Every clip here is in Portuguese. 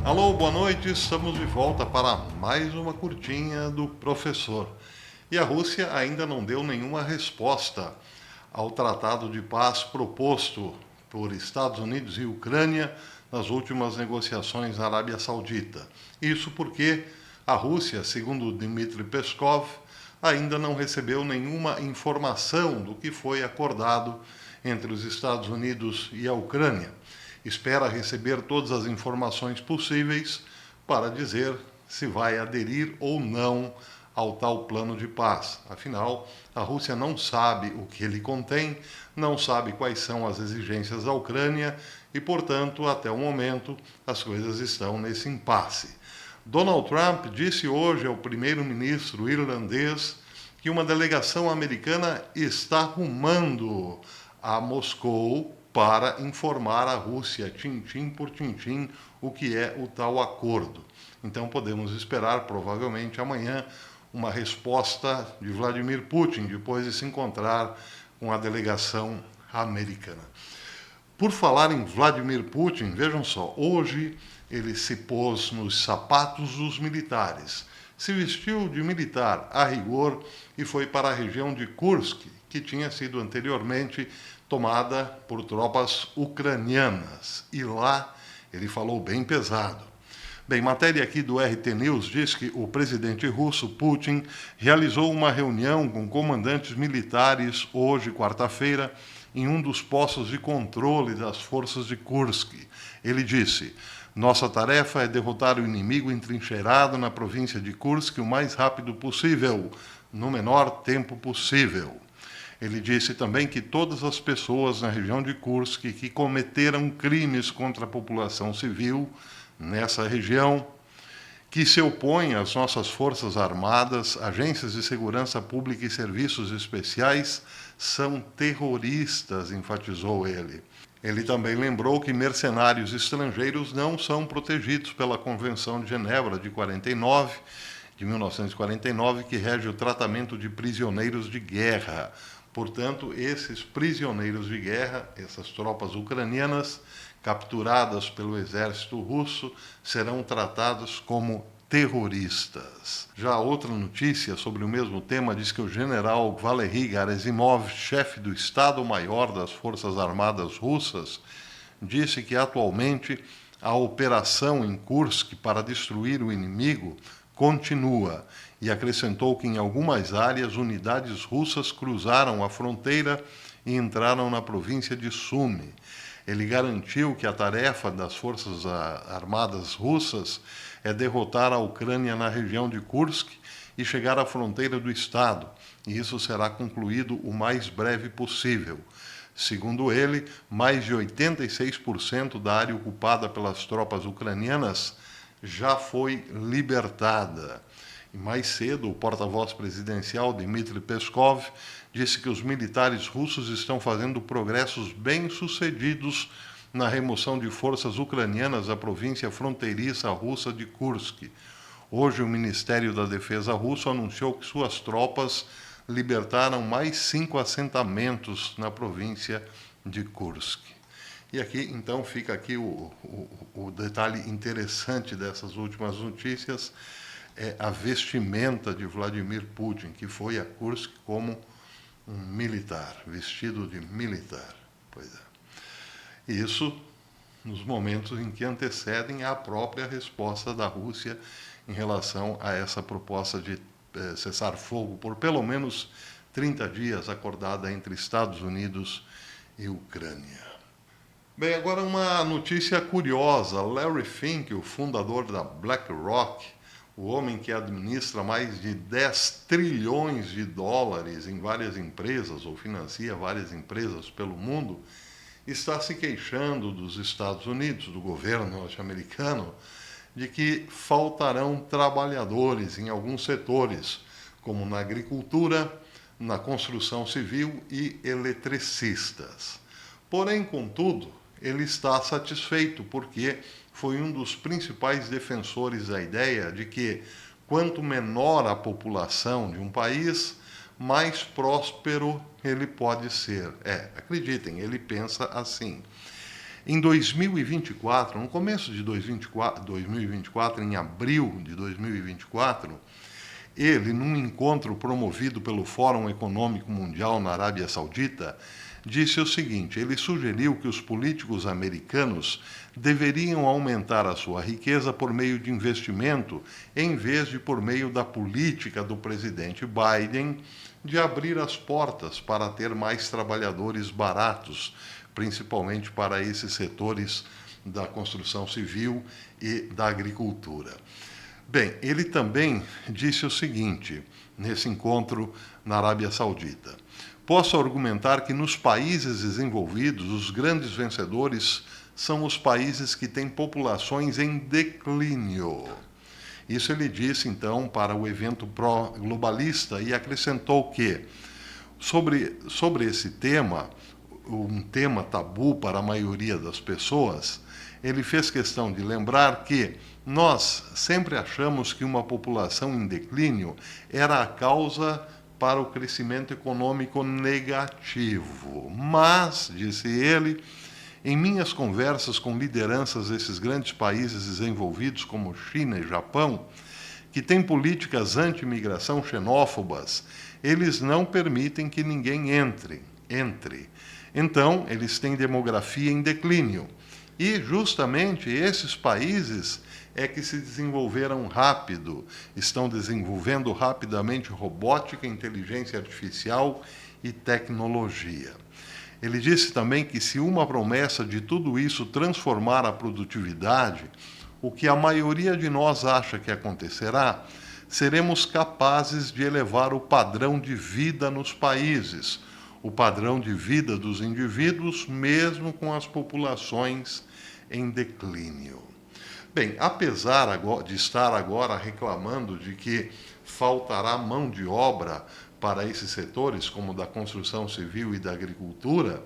Alô, boa noite, estamos de volta para mais uma curtinha do professor. E a Rússia ainda não deu nenhuma resposta ao tratado de paz proposto por Estados Unidos e Ucrânia nas últimas negociações na Arábia Saudita. Isso porque a Rússia, segundo Dmitry Peskov, ainda não recebeu nenhuma informação do que foi acordado entre os Estados Unidos e a Ucrânia. Espera receber todas as informações possíveis para dizer se vai aderir ou não ao tal plano de paz. Afinal, a Rússia não sabe o que ele contém, não sabe quais são as exigências da Ucrânia e, portanto, até o momento, as coisas estão nesse impasse. Donald Trump disse hoje ao primeiro-ministro irlandês que uma delegação americana está rumando a Moscou para informar a Rússia, tintim por tintim, o que é o tal acordo. Então podemos esperar, provavelmente amanhã, uma resposta de Vladimir Putin, depois de se encontrar com a delegação americana. Por falar em Vladimir Putin, vejam só, hoje ele se pôs nos sapatos dos militares, se vestiu de militar a rigor e foi para a região de Kursk, que tinha sido anteriormente tomada por tropas ucranianas. E lá ele falou bem pesado. Bem, matéria aqui do RT News diz que o presidente russo Putin realizou uma reunião com comandantes militares hoje, quarta-feira, em um dos postos de controle das forças de Kursk. Ele disse: "Nossa tarefa é derrotar o inimigo entrincheirado na província de Kursk o mais rápido possível, no menor tempo possível." Ele disse também que todas as pessoas na região de Kursk que cometeram crimes contra a população civil nessa região, que se opõem às nossas forças armadas, agências de segurança pública e serviços especiais, são terroristas, enfatizou ele. Ele também lembrou que mercenários estrangeiros não são protegidos pela Convenção de Genebra de 1949, que rege o tratamento de prisioneiros de guerra. Portanto, esses prisioneiros de guerra, essas tropas ucranianas, capturadas pelo exército russo, serão tratadas como terroristas. Já outra notícia sobre o mesmo tema diz que o general Valery Gerasimov, chefe do Estado-Maior das Forças Armadas Russas, disse que atualmente a operação em Kursk para destruir o inimigo continua e acrescentou que em algumas áreas unidades russas cruzaram a fronteira e entraram na província de Sumy. Ele garantiu que a tarefa das forças armadas russas é derrotar a Ucrânia na região de Kursk e chegar à fronteira do estado, e isso será concluído o mais breve possível. Segundo ele, mais de 86% da área ocupada pelas tropas ucranianas já foi libertada. E mais cedo, o porta-voz presidencial, Dmitry Peskov, disse que os militares russos estão fazendo progressos bem-sucedidos na remoção de forças ucranianas da província fronteiriça russa de Kursk. Hoje, o Ministério da Defesa russo anunciou que suas tropas libertaram mais 5 assentamentos na província de Kursk. E aqui, então, fica aqui o detalhe interessante dessas últimas notícias, é a vestimenta de Vladimir Putin, que foi a Kursk como um militar, vestido de militar. Pois é. Isso nos momentos em que antecedem a própria resposta da Rússia em relação a essa proposta de cessar fogo por pelo menos 30 dias acordada entre Estados Unidos e Ucrânia. Bem, agora uma notícia curiosa. Larry Fink, o fundador da BlackRock, o homem que administra mais de 10 trilhões de dólares em várias empresas, ou financia várias empresas pelo mundo, está se queixando dos Estados Unidos, do governo norte-americano, de que faltarão trabalhadores em alguns setores, como na agricultura, na construção civil e eletricistas. Porém, contudo, ele está satisfeito porque foi um dos principais defensores da ideia de que quanto menor a população de um país, mais próspero ele pode ser. Acreditem, ele pensa assim. Em 2024, no começo de 2024, em abril de 2024, ele, num encontro promovido pelo Fórum Econômico Mundial na Arábia Saudita, disse o seguinte: ele sugeriu que os políticos americanos deveriam aumentar a sua riqueza por meio de investimento, em vez de por meio da política do presidente Biden de abrir as portas para ter mais trabalhadores baratos, principalmente para esses setores da construção civil e da agricultura. Bem, ele também disse o seguinte, nesse encontro na Arábia Saudita: posso argumentar que nos países desenvolvidos, os grandes vencedores são os países que têm populações em declínio. Isso ele disse, então, para o evento pró-globalista e acrescentou que, sobre esse tema, um tema tabu para a maioria das pessoas, ele fez questão de lembrar que nós sempre achamos que uma população em declínio era a causa para o crescimento econômico negativo. Mas, disse ele, em minhas conversas com lideranças desses grandes países desenvolvidos como China e Japão, que têm políticas anti-imigração xenófobas, eles não permitem que ninguém entre. Então, eles têm demografia em declínio. E, justamente, esses países é que se desenvolveram rápido, estão desenvolvendo rapidamente robótica, inteligência artificial e tecnologia. Ele disse também que se uma promessa de tudo isso transformar a produtividade, o que a maioria de nós acha que acontecerá, seremos capazes de elevar o padrão de vida nos países, o padrão de vida dos indivíduos, mesmo com as populações em declínio. Bem, apesar de estar agora reclamando de que faltará mão de obra para esses setores, como da construção civil e da agricultura,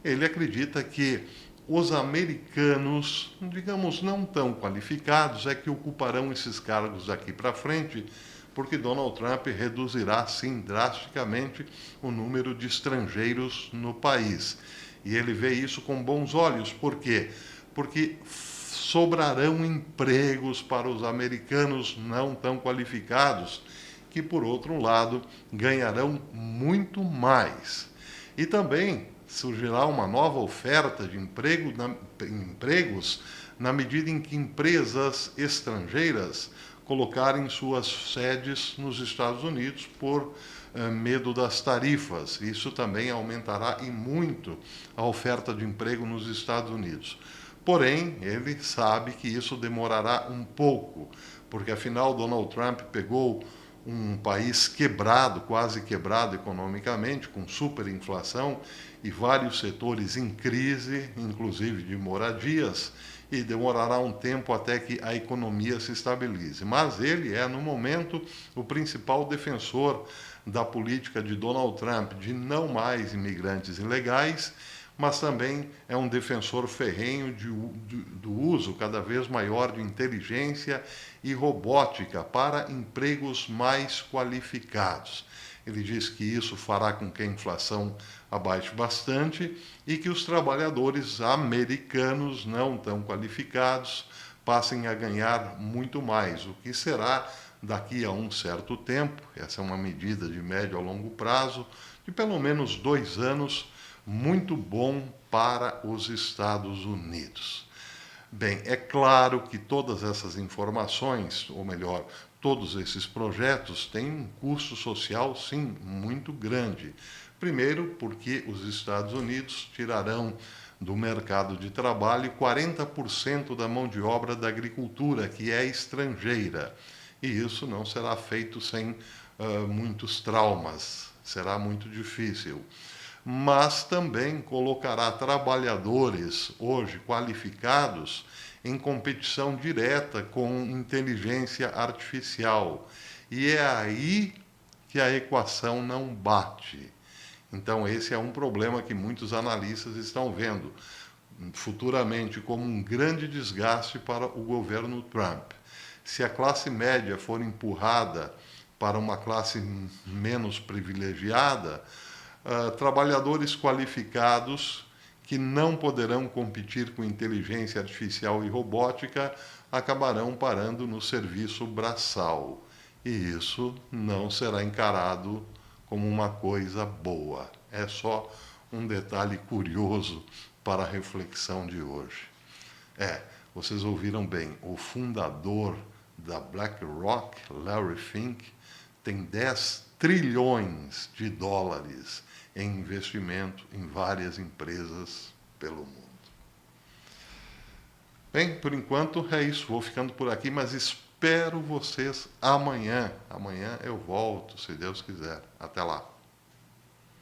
ele acredita que os americanos, digamos, não tão qualificados, é que ocuparão esses cargos daqui para frente, porque Donald Trump reduzirá, sim, drasticamente o número de estrangeiros no país. E ele vê isso com bons olhos. Por quê? Porque sobrarão empregos para os americanos não tão qualificados, que, por outro lado, ganharão muito mais. E também surgirá uma nova oferta de empregos na medida em que empresas estrangeiras colocarem suas sedes nos Estados Unidos por medo das tarifas. Isso também aumentará e muito a oferta de emprego nos Estados Unidos. Porém, ele sabe que isso demorará um pouco, porque afinal Donald Trump pegou um país quebrado, quase quebrado economicamente, com superinflação e vários setores em crise, inclusive de moradias, e demorará um tempo até que a economia se estabilize. Mas ele é, no momento, o principal defensor da política de Donald Trump de não mais imigrantes ilegais, mas também é um defensor ferrenho do uso cada vez maior de inteligência e robótica para empregos mais qualificados. Ele diz que isso fará com que a inflação abaixe bastante e que os trabalhadores americanos não tão qualificados passem a ganhar muito mais, o que será, daqui a um certo tempo, essa é uma medida de médio a longo prazo, de pelo menos 2 anos, muito bom para os Estados Unidos. Bem, é claro que todas essas informações, ou melhor, todos esses projetos têm um custo social, sim, muito grande. Primeiro, porque os Estados Unidos tirarão do mercado de trabalho 40% da mão de obra da agricultura, que é estrangeira. E isso não será feito sem muitos traumas, será muito difícil. Mas também colocará trabalhadores hoje qualificados em competição direta com inteligência artificial. E é aí que a equação não bate. Então, esse é um problema que muitos analistas estão vendo futuramente como um grande desgaste para o governo Trump. Se a classe média for empurrada para uma classe menos privilegiada, trabalhadores qualificados que não poderão competir com inteligência artificial e robótica acabarão parando no serviço braçal. E isso não será encarado como uma coisa boa. É só um detalhe curioso para a reflexão de hoje. Vocês ouviram bem, o fundador da BlackRock, Larry Fink, tem 10 trilhões de dólares em investimento em várias empresas pelo mundo. Bem, por enquanto é isso. Vou ficando por aqui, mas espero vocês amanhã. Amanhã eu volto, se Deus quiser. Até lá.